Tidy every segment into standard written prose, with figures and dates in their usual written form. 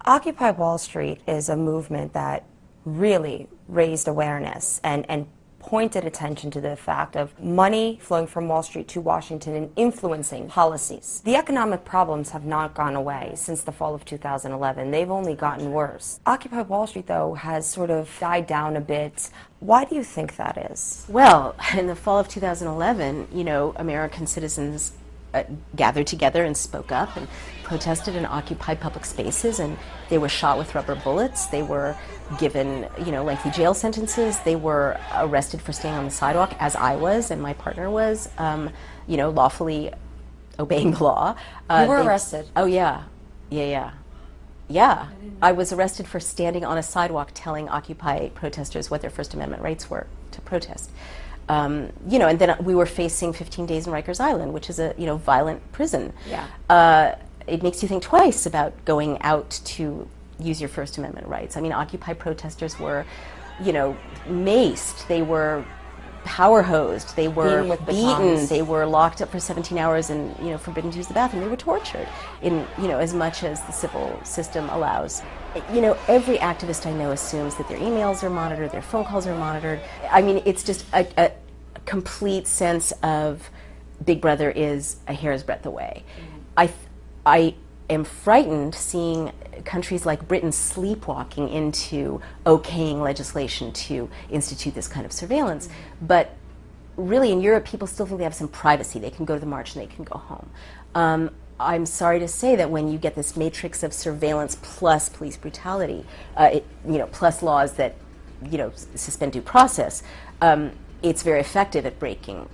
Occupy Wall Street is a movement that really raised awareness and pointed attention to the fact of money flowing from Wall Street to Washington and influencing policies. The economic problems have not gone away since the fall of 2011. They've only gotten worse. Occupy Wall Street, though, has sort of died down a bit. Why do you think that is? Well, in the fall of 2011, American citizens gathered together and spoke up and protested and occupied public spaces, and they were shot with rubber bullets. They were given, lengthy jail sentences. They were arrested for staying on the sidewalk, as I was and my partner was, lawfully obeying the law. You were arrested? Oh, yeah. Yeah. I was arrested for standing on a sidewalk telling Occupy protesters what their First Amendment rights were to protest. And then we were facing 15 days in Rikers Island, which is a, violent prison. Yeah. It makes you think twice about going out to use your First Amendment rights. I mean, Occupy protesters were, maced, they were power hosed, they were beaten, they were locked up for 17 hours and, forbidden to use the bathroom. They were tortured in, as much as the civil system allows. Every activist I know assumes that their emails are monitored, their phone calls are monitored. I mean, it's just a complete sense of Big Brother is a hair's breadth away. I am frightened seeing countries like Britain sleepwalking into okaying legislation to institute this kind of surveillance. But really in Europe, people still think they have some privacy. They can go to the march and they can go home. I'm sorry to say that when you get this matrix of surveillance plus police brutality, plus laws that, suspend due process, it's very effective at breaking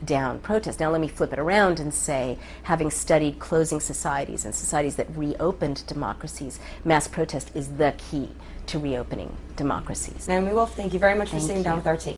down protest. Now let me flip it around and say, having studied closing societies and societies that reopened democracies, mass protest is the key to reopening democracies. And we will thank you very much for sitting down with our tea.